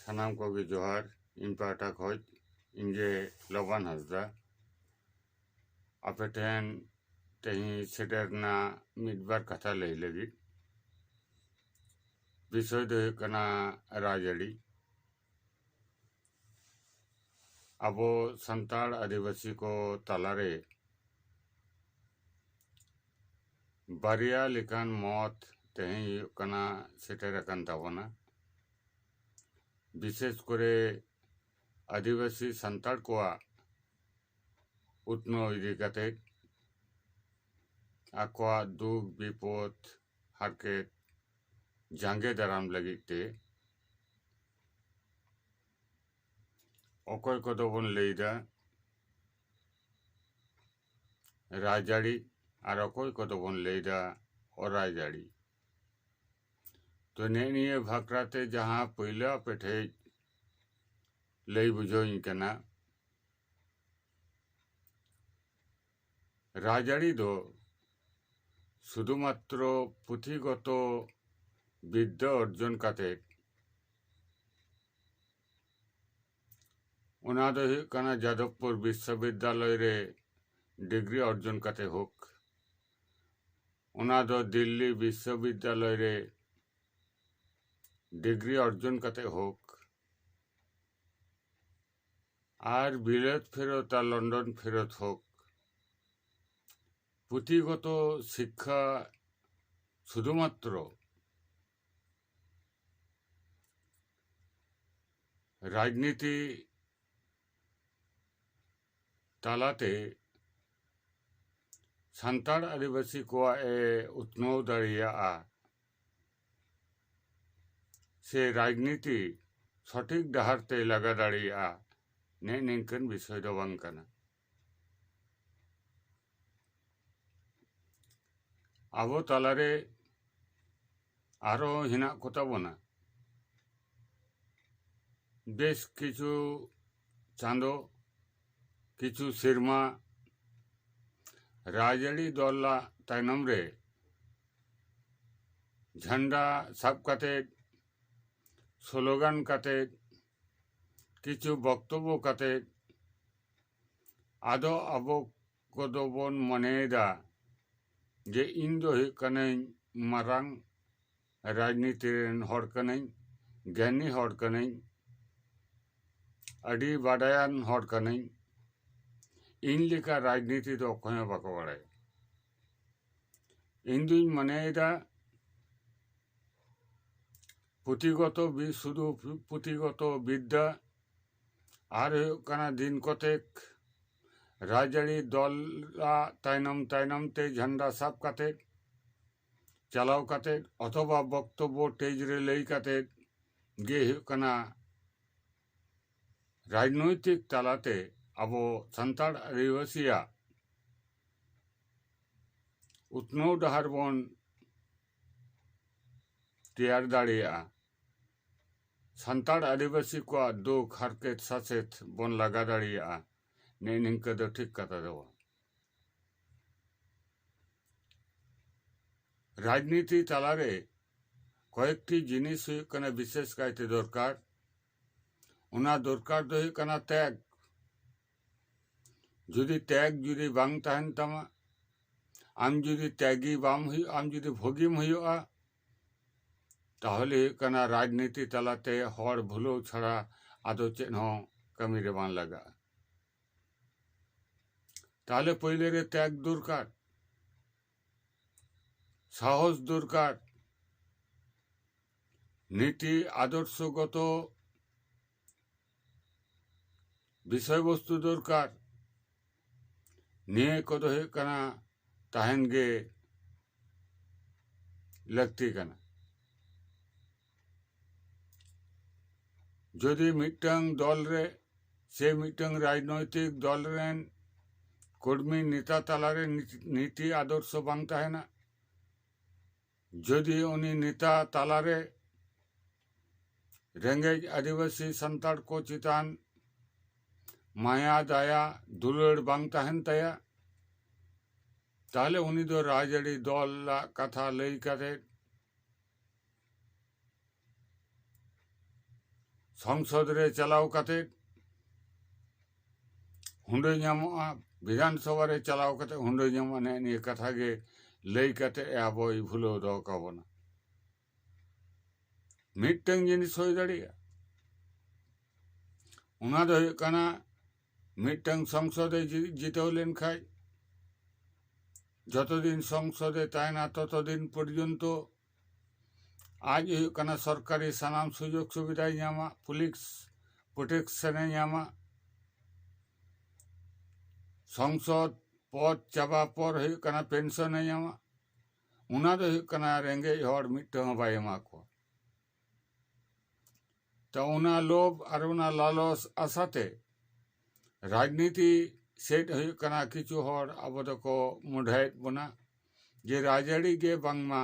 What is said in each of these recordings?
सानाम कोगे जोहार इन पाटा खोज इंजे लोबान हसदा अपेटेन तेही सेटेरना मिदबार कथा लई लगी विषय दो कना राजड़ी अबो संताल आदिवासी को तलारे बारिया लिकान मौत तेही कना सेटेरकन तावना विशेष करे आदिवासी संताल कोआ उतनो इदी कते आकोआ दुख विपद हारकेत जांगे दाराम लगिते अकय को दोबन लेदा राजाड़ी और अकय को दोबन लेदा अराजाड़ी तो नेनिए भाकराते जहाँ पहला पेठे लई बुझोई कना राजाड़ी दो शुधुमात्र पुथिगत विद्या अर्जन काते उना दो कना जादवपुर विश्वविद्यालय रे डिग्री अर्जन काते होक उना दो दिल्ली विश्वविद्यालय रे डिग्री अर्जन काते होक और बिलेत फेरत और लंडन फेरत होक पुथिगत शिक्षा शुधुमात्र राजनीति तालाते संताल आदिवासी को उतनो दाड़िया से राजनीति सठिक डहारते लगा दाड़िया ने निंकन विषय दो बांग कना आबो तालारे आरो हिना कोता बना बेश किछु चांदो किछु सिरमा राजड़ी दौला तायनम रे झंडा सब काते स्लोगान काते किछु बक्तव्य काते आदो अबो कोदोबन मनेदा जे इन दो कनै मारांग राजनीति रेन हर कनै ज्ञानी हर कनै अडी बाडायान हर कनै इन लेका राजनीति तो अखय बाको बाड़ाय इन दुई मनेदा पुथिगत शुधु पुथिगत विद्या और कना दिन कतेक राजड़ी दल तायनम तायनम ते झंडा साब काते चलाव काते अथवा वक्तव्य टेज रे लई काते गे कना राजनैतिक तालाते अबो संताल आदिवासिया उतनो डहार बन तैयार दाड़िया संताल आदिवासी को दुख हारकेत सासेत बन लगा दाड़िया ने निंका दो ठीक कथा दो राजनीति तालारे कयेकटी जिनिस कना विशेष कायते दरकार उना दरकार दो कना त्याग जुदी त्याग जुदी बांग ताहन तमा आम जुदी त्यागी बाम हुई आम जुदी भोगिम हुआ ताहले कना राजनीति तालाते हर भूलो छड़ा आदो चेन हो कमी रे बान लगा ताहले पहले रे त्याग दरकार साहस दरकार नीति आदर्शगत विषय वस्तु दरकार निये को दो कना ताहन गे लगती कना जदि मिटंग दल रे से मिटंग राजनैतिक दल रेन कर्मी नेता तालारे नीति आदर्श बांग ताहेना जदि उनी नेता तालारे रेंगेज आदिवासी संताल को चितान माया दया दुलड़ बांग ताहेन तया ताहले उनी दो राजड़ी दल कथा लई करे संसद रे चलाव कते हुंडे ᱧᱟᱢᱚᱜᱼᱟ विधानसभा रे चलाव कते हुंडे ᱧᱟᱢᱚᱜᱼᱟ ने निये कथा गे लई कते आबोय भुलो दो काबोना मिटटें जिनिस होय दाड़िया उना दो हुयुग कना मिटटें संसदे जिताव लेन खाय जत दिन संसदे तायना तत दिन पर्यन्त आज हुयुग कना सरकारी सानाम सुजोग सुविधाय ᱧᱟᱢᱟ पुलिस प्रोटेक्शने ᱧᱟᱢᱟ संसद पद चाबा पर हुयुग कना पेंशने ᱧᱟᱢᱟ उना दो हुयुग कना रेंगेज हर मिटटें बाय एमा को तो उना लोभ और उना लालच आसाते राजनीति सेट हुयुग कना किछु हर आबो दको मुढ़ायेद बोना जे राजआरी गे बांगमा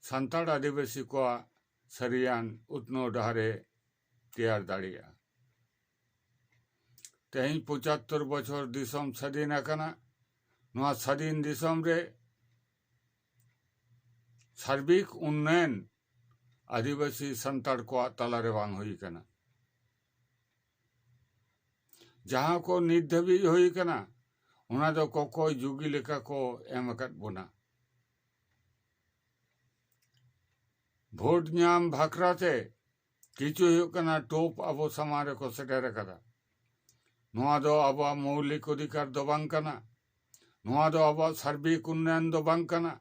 सान्ताड़ आदिवासी को सरियान उतनो डाहरे तैयार दाड़िया तेहन 75 बछर दिसम स्वाधीन आकाना नोआ स्वाधीन दिसम रे सार्बिक उन्नयन आदिवासी सान्ताड़ को तालारे बांग हुई कना जहाँ को नित धाबिज हुई कना उना दो कोकोय जुगी लेका को एम अकाद बोना भोट ᱧᱟᱢ भाखराते किछु हुयुग कना टोप आबो समारे को सेटेर कदा नोआ दो आबो मौलिक अधिकार दो बांग कना नोआ दो आबो सार्बिक उन्नयन दो बांग कना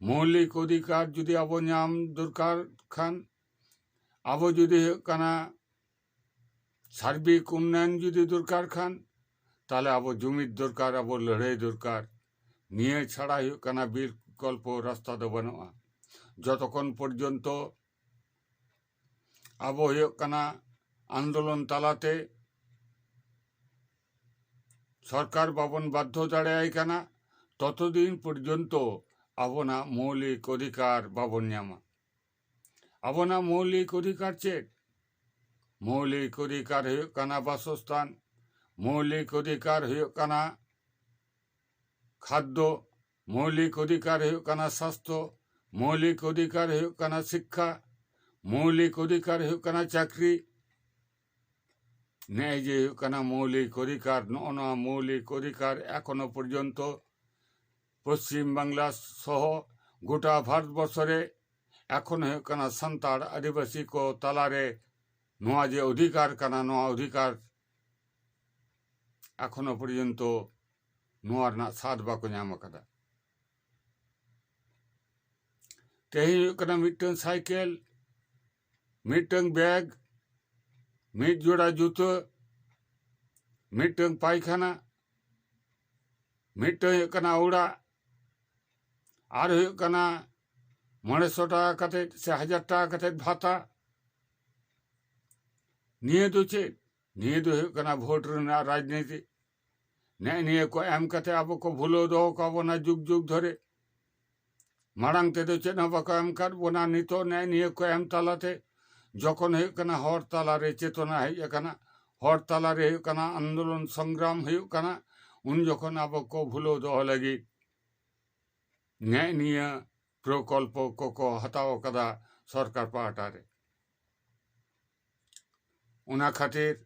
मौलिक अधिकार जुदी आबो ᱧᱟᱢ दरकार खान आबो जुदी हुयुग कना सार्बिक उन्नयन जुदी दरकार खान ताले आबो जुमिद दरकार आबो लड़ाई दरकार निये छाड़ा हुयुग कना विकल्प रास्ता दो बानुआ যতক্ষণ পর্যন্ত আবো হুয়ুগ কানা আন্দোলন তালাতে সরকার বাবন বাধ্য দাঁড়ায় কানা ততদিন পর্যন্ত আবনা মৌলিক অধিকার বাবন ᱧᱟᱢᱟ আবনা মৌলিক অধিকার চেক মৌলিক অধিকার হুয়ুগ কানা বাসস্থান মৌলিক অধিকার হুয়ুগ কানা খাদ্য মৌলিক অধিকার হুয়ুগ কানা স্বাস্থ্য मौलिक अधिकार हुयुग कना शिक्षा मौलिक अधिकार हुयुग कना चाकरी न्याय जे हुयुग कना मौलिक अधिकार नोना मौलिक अधिकार एखोनो पर्यन्त पश्चिम बांगला सह गोटा भारतवर्ष रे एखोनो हुयुग कना सान्ताड़ आदिवासी को तालारे नोआ जे अधिकार कना नोआ अधिकार एखोनो पर्यन्त नोआ रना साथ बाको ᱧᱟᱢ अकादा तेही कना मिटन साइकिल मिटन बैग मिट जोड़ा जूतो मिटन पायखाना मिटन कना उड़ा और कना 900 टाका कते से 1000 टाका कते भाता निये दो चे निये दो कना भोट रना राजनीति ने निये को एम कते आबो को भूलो दो काबो ना जुग जुग धरे माड़ांग ते दो चेद बाको एम कर बोना नितो ने निये को एम तालाते जखन हुयुग कना हर तालारे चेतना हेज अकाना हर तालारे हुयुग कना आंदोलन संग्राम हुयुग कना उन जखन आबो को भूलो दो लगी ने निये प्रकल्प को हताव कदा सरकार पाहटारे उना खातिर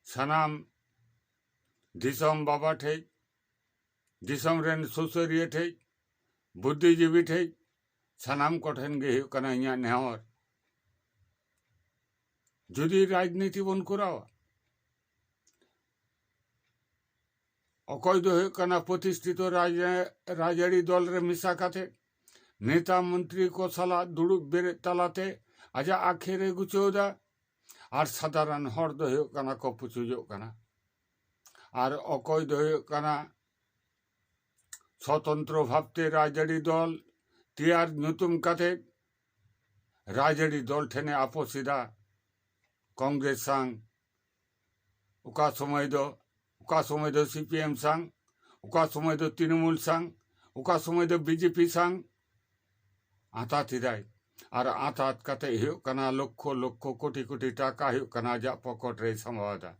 सानाम दिसम बाबा ठेज दिसम रेन सुसरिया ठेज बुद्धिजीवी ठेज सानाम कोठेन गे हुयुग कना इᱧᱟᱹᱜ नेहर जुदी राजनीति बन करावा अकय दो हुयुग कना प्रतिष्ठित राजआरी दल रे मिसा काते नेता मंत्री को साला दुड़ुब बेरेद तालाते आजा आखेरे गुचोदा और साधारण हर दो हुयुग कना को पुचुजोग कना और अकय दो हुयुग कना स्वतंत्र भावते राजआरी दल तैयार ᱧᱩᱛᱩᱢ काते राजआरी दल ठेने आपोसिदा कांग्रेस सांग उका समय दो सीपीएम सांग उका समय दो तृणमूल सांग उका समय दो बीजेपी सांग आतात हिदाय और आतात काते हुयुग कना लक्ष लक्ष कोटी कोटी टाका हुयुग कना जा पॉकेट रे संभावदा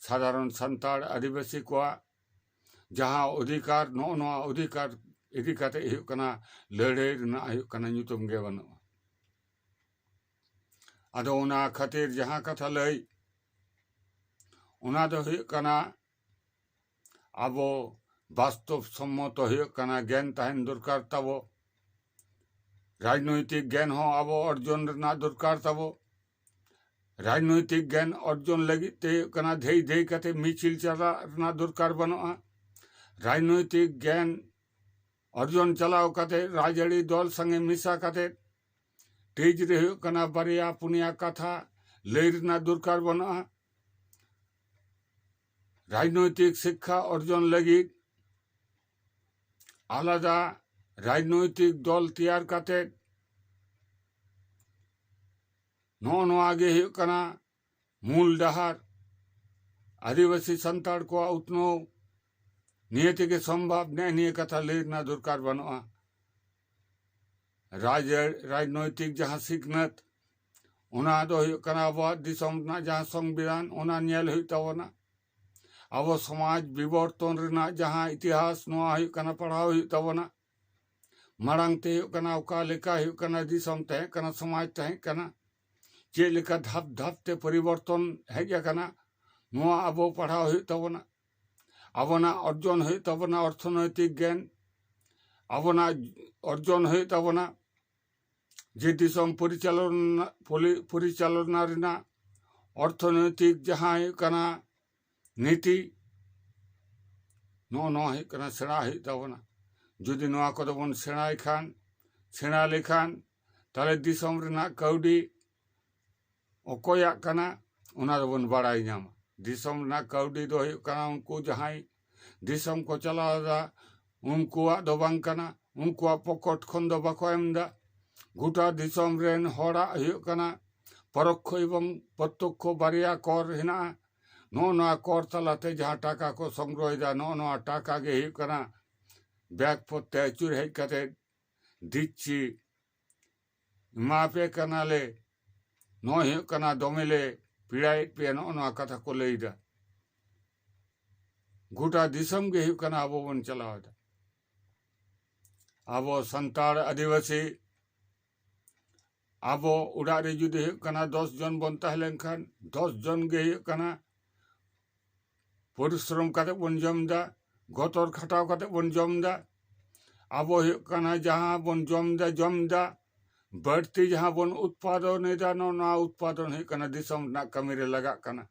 साधारण सान्ताड़ आदिवासी को जहाँ अधिकार नोआ अधिकार इदी काते हुयुग कना लड़ाई रना हुयुग कना ᱧᱩᱛᱩᱢ गे बानुआ आदो उना खातिर जहाँ कथा लई उना दो हुयुग कना आबो वास्तव सम्मत हुयुग कना ज्ञान तहन दरकार ताबो राजनैतिक ज्ञान हो आबो अर्जन रना दरकार ताबो राजनैतिक ज्ञान अर्जन लगी ते कना धै धै कते मिचिल चला रना दरकार बनुआ राजनैतिक ज्ञान अर्जन चलाओ कते राजड़ी दल संगे मिसा कते तेज रे हुयुग कना बारिया पुनिया कथा लई रना दरकार बनुआ राजनैतिक शिक्षा अर्जन लगी आलादा राजनैतिक दल तैयार कते नोआ गे हुयुग कना मूल डहार आदिवासी संताड़ को उतनो नियति के संभव ने कथा लेना दरकार बनुआ राजनैतिक जहाँ सिखनत उना दो हुयुग कना आबोआग दिसम ना जहाँ संविधान उना नेल हुयुग ताबोना अब समाज विवर्तन रना जहाँ इतिहास नोआ हुयुग कना पढ़ाओ हुयुग ताबोना माड़ांग ते हुयुग कना ओका लेका हुयुग कना दिसम तहे कना समाज तहे कना चे लेका धाप धाप ते परिवर्तन हेज कना नोआ आबो पढ़ाओ हुयुग ताबोना आबोना अर्जन हुयुग ताबोना अर्थनैतिक ज्ञान आबोना अर्जन हुयुग ताबोना जे दिसम परिचालना रना अर्थनैतिक जहाँ हुयुग कना नीति नो हुयुग कना सेड़ा हुयुग ताबोना जुदी नोआ को बन सेड़ाय खान सेड़ा लेखान ताले दिसम रना काउडी ओकोया कना उना बन बाड़ाय नामा दिसम रना काउडी दो हुयुग कना उनको जहाँ दिसम को चलादा उनकुआ दो बांग कना उनकुआ पॉकेट खन दो बाको एमदा गोटा दिसम रेन होड़ा हुयुग कना परोक्ष एवं प्रत्यक्ष बारिया कर हेना नोआ कर तलाते जहाँ टाका को संग्रह नोआ टाका गे हुयुग कना बैग पत्ते अचूर हेज कते दिच्छी मापे कनाले नो हुयुग कना दोमेले पीड़ाय पे नोआ कथा को लईदा गोटा दिसम गे हुयुग कना आबो बन चलावदा आबो संताड़ आदिवासी आबो उड़ा रे जुदी हुयुग कना 10 जन बन तहलेन खान 10 जन गे हुयुग कना परिश्रम कते बन जमदा गतर खटाव कते बन जमदा आबो हुयुग कना जहाँ बन जमदा बढ़ती जहाँ बन उत्पादन एदा नोआ उत्पादन हुयुग कना दिसम ना कमी रे लगा कना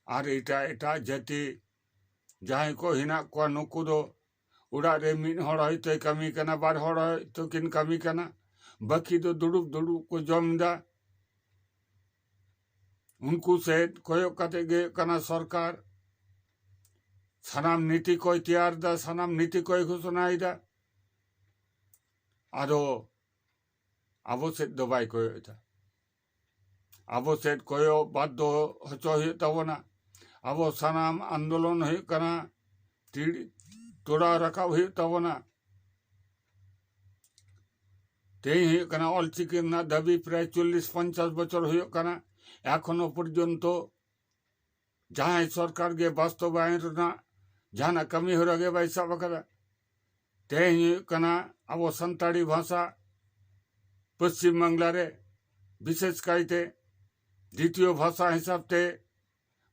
आर एटा एटा जाति जहाँ को हिना को नुकु दो उड़ा रे मिन हड़ हयतो कमी कना बार हड़ हयतो किन कमी कना बाकी दो दुड़ुब दुड़ुब को जमदा उनको से कोयो कते गे कना सरकार सानाम नीति कोई तैयार दा सानाम नीति कोई घोषणा दा आदो आबो सेट दो बाय कोयो दा आबो सेट कोयो बाध्य हचो हुयुग ताबोना आबो सानाम आंदोलन हुयुग कना तोड़ा राखाब हुयुग ताबोना तेई हुयुग कना अलचिकी रना दाबी प्राय 40-50 बछर हुयुग कना एखोनो पर्यन्त जहाँ सरकार गे बास्तबायन रना जहाँ कमी हो रगे बाई सब कदा तेई हुयुग कना आबो संताड़ी भाषा पश्चिम बांगला रे विशेष कायते द्वितीय भाषा हिसाब ते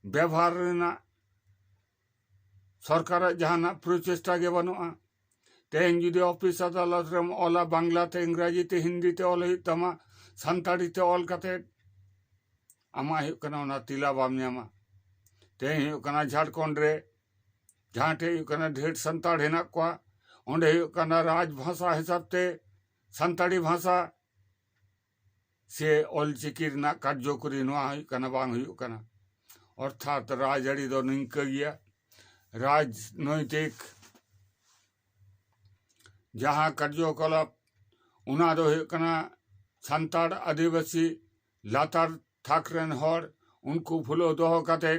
व्यवहार रना सरकार जहाँ प्रचेष्टा गे बनुआ तेहन जुदी ऑफिस अदालत रे ओला बांगला ते इंग्राजी ते हिंदी ते ऑल हुयुग तमा संताड़ी ते ऑल कते आमा हुयुग कना ओना तिला बाम ᱧᱟᱢᱟ तेहन हुयुग कना झारखंड रे जहाँ ते हुयुग कना ढेर संताड़ हेना कोआ ओंडे हुयुग कना राजभाषा हिसाब ते संताड़ी भाषा से अलचिकी रना कार्यकरी नोआ हुयुग कना बांग हुयुग कना अर्थात राजड़ी दो निंका गया राजनैतिक जहाँ कार्यकलाप उना दो हुयुग कना संताड़ आदिवासी लातार थाकरेन हर उनको फुलो दोहो कते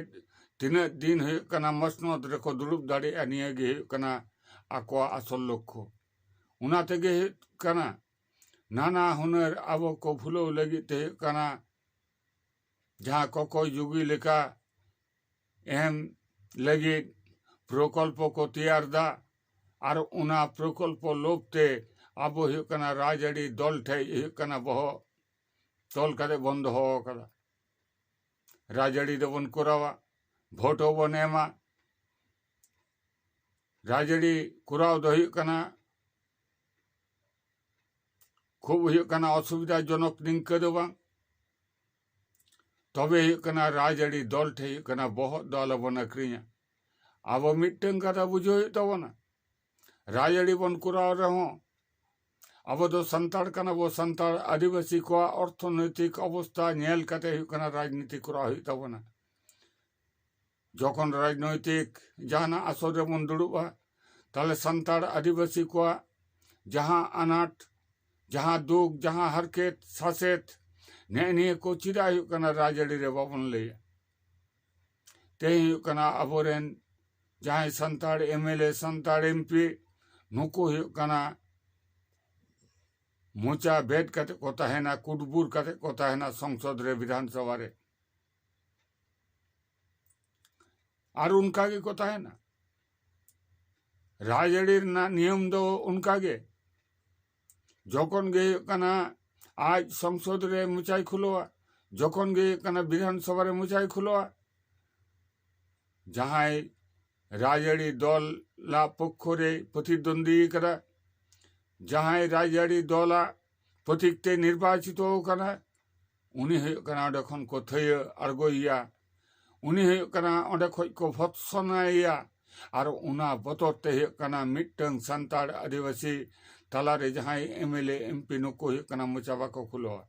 तीना दिन हुयुग कना मसनद रेको दुड़ुब दाड़ेया निये गे हुयुग कना आकोआ आसल लक्ष्य उना तेगे हुयुग कना नाना हुनर आबो को फुलो लगी ते हुयुग कना जहाँ कोको जुगी लेका एम लगी प्रकल्प को तैयार दा और उना प्रकल्प लोपते आबो हुयुग कना राजड़ी दल ठे हुयुग कना बहु तोल कते बन दोहो कदा राजड़ी दोबन करावा भोट बन एमा राजड़ी कराव दो हुयुग कना खूब हुयुग कना असुविधा जनक निंका दो बांग तबे हुयुग कना राजड़ी दल ठे हुयुग कना बहुत दल बन अक्रिया अब मिट्टन कथा बुझो हुयुग तबना राजड़ी बन कराव रहो अब दो संताड़ कना वो संताड़ आदिवासी को अर्थनैतिक अवस्था नेल कते हुयुग कना राजनीति कराव हुयुग तबना जखन राजनैतिक जहां आसर रेबन दुड़ुबा ताहले संताड़ आदिवासी को जहां अनाट जहां दुख जहां हरकेत सासेत ने को चिदा हुयुग कना राजड़ी रे बाबन लैया ते हुयुग कना अबोरेन जहां संताड़ एमएलए संताड़ एमपी नुको हुयुग कना मोचा भेद कते को तहेना कुटबुर कते को तहेना संसद रे विधानसभा रे और उनका गे को तहेना राजड़ी ना नियम दो उनका गे जखन गे कना आज संसद रे मुचाई खुलोआ जखन गे कना विधानसभा रे मुचाई खुलोआ जहां राजड़ी दल ला पक्ष रे प्रतिद्वंदी करा जहां राजड़ी दला प्रतीकते निर्वाचित होकना उनी हुयुग कना ओंडे खन को थय अड़गोइया उनी हुयुग कना ओंडे खoj को भत्सनाइया और उना बतर ते हुयुग कना मिट्टन संताड़ आदिवासी तालारे जहां एमएलए एमपी नुको हुयुग कना मोचा बाको खुलोआ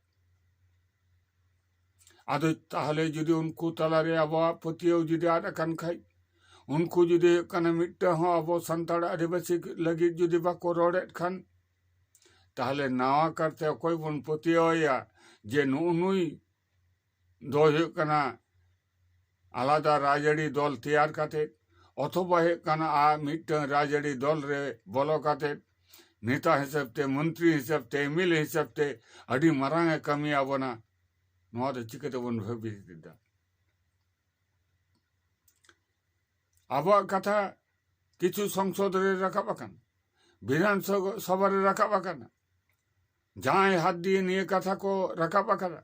आदो ताहले जुदी उनको तालारे आबा पतियो जुदी आदा कान खाई उनको जुदी हुयुग कना मिट्टन हो आबो संताड़ आदिवासी लगी जुदी बाको रोडेट खान ताहले नावा करते कोई बन पतिया जे नुई दो हुयुग कना आलादा राजड़ी दल तैयार काते अथवा हुयुग कना आ मिट्टन राजड़ी दल रे बोलो काते नेता हिसाब ते मंत्री हिसाब ते एमएलए हिसाब ते अड़ी मारांगे कमी आबोना नोआ दो चिकते बन भाबिदा आबो कथा किछु संसद रे राखाब आकाना विधानसभा रे राखाब आकाना जहां हाथ दिए निये कथा को राखाब आकाना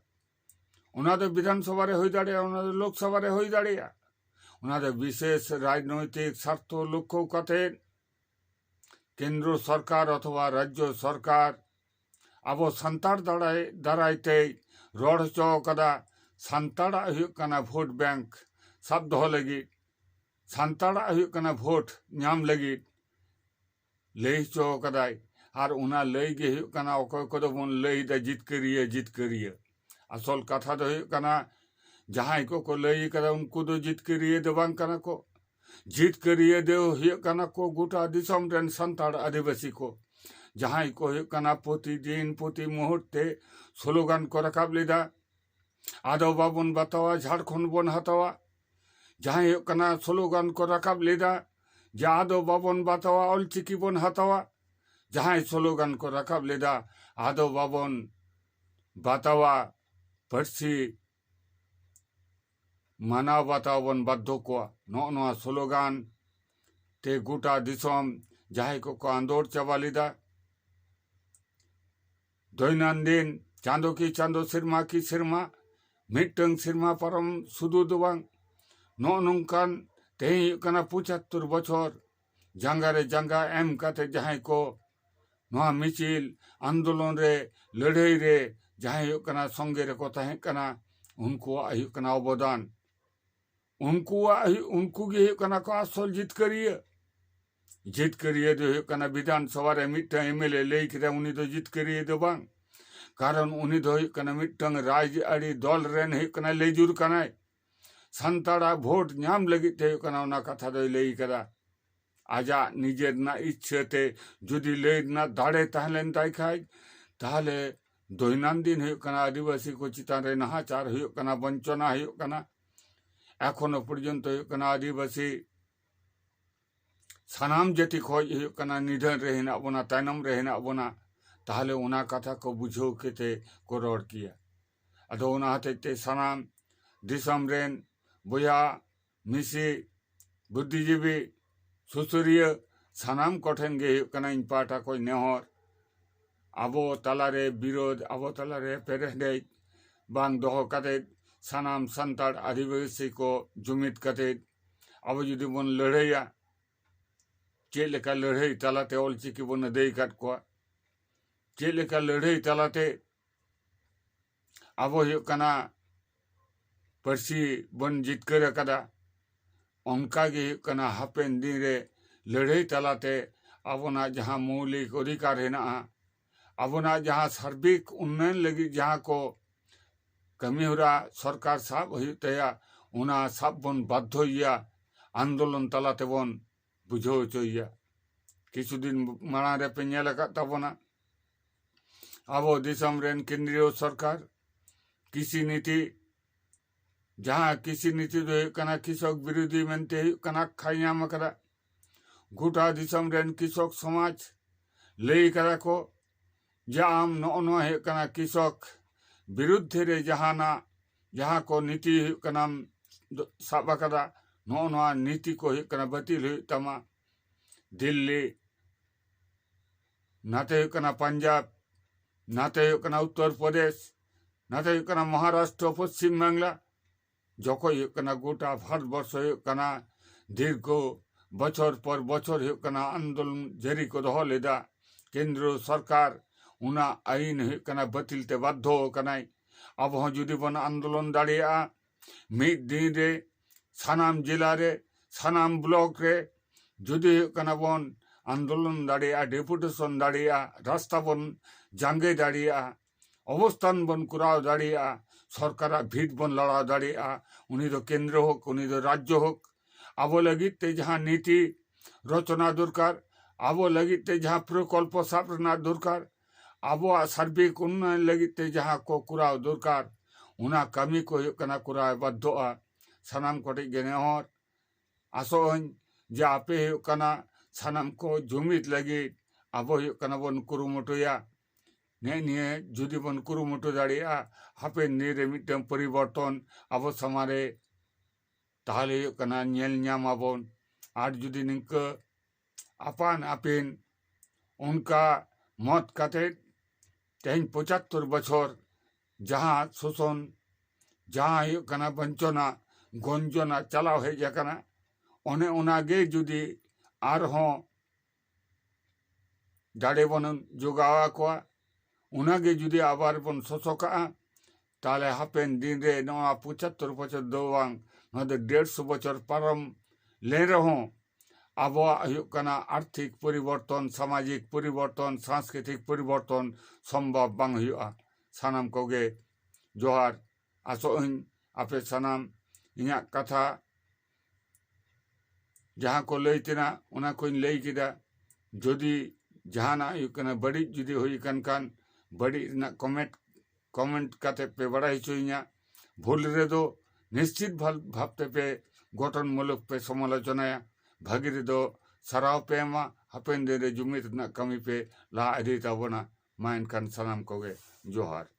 उना दो विधानसभा रे होई दाड़िया उना दो लोकसभा रे होई दाड़िया उना दो विशेष राजनैतिक स्वार्थ लक्ष्य कते केंद्र सरकार अथवा राज्य सरकार अब संताड़ दारायते रड़ चौकदा संताड़ा हुयुग कना भोट बैंक सब दो लगी संताड़ा हुयुग कना भोट नाम लगी लई चौकदाय और उना लई गे हुयुग कना अकय को बन लई दा जित करिए असल कथा दो हुयुग कना जहां को लई कदा उनको दो जित करिए दो बांग कना को जित करिए दो हुयुग कना को गोटा दिसम रेन संताड़ आदिवासी को जहां को हुयुग कना प्रतिदिन प्रति मुहूर्ते स्लोगान को रकाब लेदा आदो बाबन बतावा झारखंड बन हतावा जहां हुयुग कना स्लोगान को रकाब लेदा जे आदो बाबन बतावा ऑलचिकी बन हतावा जहां स्लोगान को रकाब लेदा आदो बाबन बतावा पर्सी माना बतावन बाध्य को नोआ स्लोगान ते गोटा दिसम जहां को आंदोड़ चाबा लीदा दैनंदिन चांदो की चांदो सिरमा की सिरमा मिट्टन सिरमा परम सुदू दुबांग नो नंकान ते हुयुग कना 75 बछर जांगा रे जांगा एम काते जहां को नोआ मिचिल आंदोलन रे लड़ाई रे जहां हुयुग कना संगे रे को तहे कना उनको हुयुग कना अवदान उनको गे हुयुग कना को असल जित करिए दो हुयुग कना विधानसभा रे मिट्टन एमएलए लई के उनी दो जित करिए दो बांग कारण उनी दो हुयुग कना मिट्टन राज आड़ी दल रेन हुयुग कना लेजुर कनाय संताड़ा भोट नाम लगी ते हुयुग कना उना कथा दो लई कदा आजा निजेर ना इच्छते जुदी लई ना दाड़े ताहलेन ताई खाय ताहले दैनंदिन हुयुग कना आदिवासी को चितान रे नाहाचार हुयुग कना वंचना हुयुग कना एखोनो पर्यन्त हुयुग कना आदिवासी सानाम जाति खोज हुयुग कना निधन रे हेना बोना तायनम रे हेना बोना ताहले उना कथा को बुझो केते को रड़ किया अदो उना हते सानाम दिसम रेन बोया मिसी बुद्धिजीवी सुसुरिया सानाम कोठेन गे हुयुग कना इन पाटा को नेहर आबो तालारे विरोध आबो तालारे पेरेडे bang doho kate sanam santar adivasi ko jumit kate abo judi bon ladaiya ᱪᱮᱫ ᱞᱮᱠᱟ ᱞᱟᱹᱲᱦᱟᱹᱭ ᱛᱟᱞᱟᱛᱮ ᱚᱞᱪᱤᱠᱤ ᱵᱚᱱ ᱟᱹᱫᱟᱹᱭ ᱟᱠᱟᱫ ᱠᱚᱣᱟ ᱪᱮᱫ ᱞᱮᱠᱟ ᱞᱟᱹᱲᱦᱟᱹᱭ ᱛᱟᱞᱟᱛᱮ ᱟᱵᱚ ᱦᱩᱭᱩᱜ ᱠᱟᱱᱟ ᱯᱟᱹᱨᱥᱤ ᱵᱚᱱ ᱡᱤᱛᱠᱟᱹᱨ ᱟᱠᱟᱫᱟ ᱚᱱᱠᱟᱜᱮ ᱦᱩᱭᱩᱜ ᱠᱟᱱᱟ ᱦᱟᱯᱮᱱ ᱫᱤᱱ ᱨᱮ ᱞᱟᱹᱲᱦᱟᱹᱭ ᱛᱟᱞᱟᱛᱮ ᱟᱵᱚᱱᱟᱜ ᱡᱟᱦᱟᱸ ᱢᱳᱣᱞᱤᱠ ᱚᱫᱷᱤᱠᱟᱨ ᱦᱮᱱᱟᱜᱼᱟ ᱟᱵᱚᱱᱟᱜ ᱡᱟᱦᱟᱸ ᱥᱟᱨᱵᱤᱠ ᱩন্নয়ন ᱞᱟᱹᱜᱤᱫ ᱡᱟᱦᱟᱸ ᱠᱚ ᱠᱟᱹᱢᱤᱦᱚᱨᱟ ᱥᱚᱨᱠᱟর ᱥᱟᱵ ᱦᱩᱭᱩᱜ ᱛᱟᱭᱟ ᱚᱱᱟ ᱥᱟᱵ ᱵᱚᱱ ᱵᱟᱫᱽᱫᱷᱚᱭᱮᱭᱟ ᱟᱱᱫᱳᱞᱚᱱ ᱛᱟᱞᱟ ᱛᱮᱵᱚᱱ बुझो चोइया किछु दिन माड़ा रे पे नेल आकाद ताबोना आबो दिसम रेन केंद्रीय सरकार कृषि नीति जहाँ कृषि नीति दो कना कृषक विरोधी मेनते कना खाइयाम करा गोटा दिसम रेन कृषक समाज लई करा को जाम नो हे कना कृषक विरुद्ध रे जहाना जहाँ को नीति कना साब करा नो नीति को कना बातिल तमा दिल्ली नाते कना पंजाब नाते कना उत्तर प्रदेश नाते कना महाराष्ट्र पश्चिम बांगला जको कना गोटा भारतवर्ष कना दीर्घ बछर पर बछर कना आंदोलन जारी को दहो लेदा केंद्र सरकार उना आईन कना बातिल ते बाध्य कनाय अब हो जुदी बन आंदोलन दाड़िया मिद दिन रे सानाम जिला रे सानाम ब्लॉक रे जुदी कना बन आंदोलन दाड़िया डेपुटेशन दाड़िया रास्ता बन जांगे दाड़िया अवस्थान बन कुराव दाड़िया सरकार भीड़ बन लड़ा दाड़िया उनी दो केंद्र होक उनी दो राज्य होक आबो लगित ते जहाँ नीति रचना दरकार आबो लगित ते जहाँ प्रकल्प साब रना दरकार आबो सार्बिक उन्नयन लगित ते जहाँ को कुराव दरकार उना कमी को कना कुराव बाध्य सानाम कोटे गेनेहर आसोन जे आपे कना सानाम को जुमित लगी आबो बन कुरुमुटुया ने जुदी बन कुरुमुटु दाड़िया हापेन नीरे मिटम परिवर्तन आबो समारे ताहले कना नेल ᱧᱟᱢᱟᱵᱚᱱ आर जुदी निंक आपान आपिन उनका मत कते तेन 75 बछर जहाँ शोषण जहाँ कना वंचना गंजना चलाव हे जाकना ओने ओनागे जुदी आर हों दाड़े बन जोगावा को उनागे जुदी आबार बन शोषका ताले हापेन दिन रे नवा 75 बछर दो बांग 150 बछर पारम ले रहो अब आर्थिक परिवर्तन सामाजिक परिवर्तन सांस्कृतिक परिवर्तन सम्भव बांग हुआ सानाम कोगे जोहार आसोइन आपे सानाम इना कथा जहाँ को लई तेना उना कोइन लई किदा जदि जहाना बड़ी जुदी हुई कान बड़ी ना कमेंट काते पे बड़ाई चोइया भूल रे दो निश्चित भावते पे गठनमूलक पे समालोचनाया भागी रे दो सराव पे मा हापेन दिन रे जुमित ना कमी पे ला इदी ताबोना माइन कान सानाम कोगे जोहार।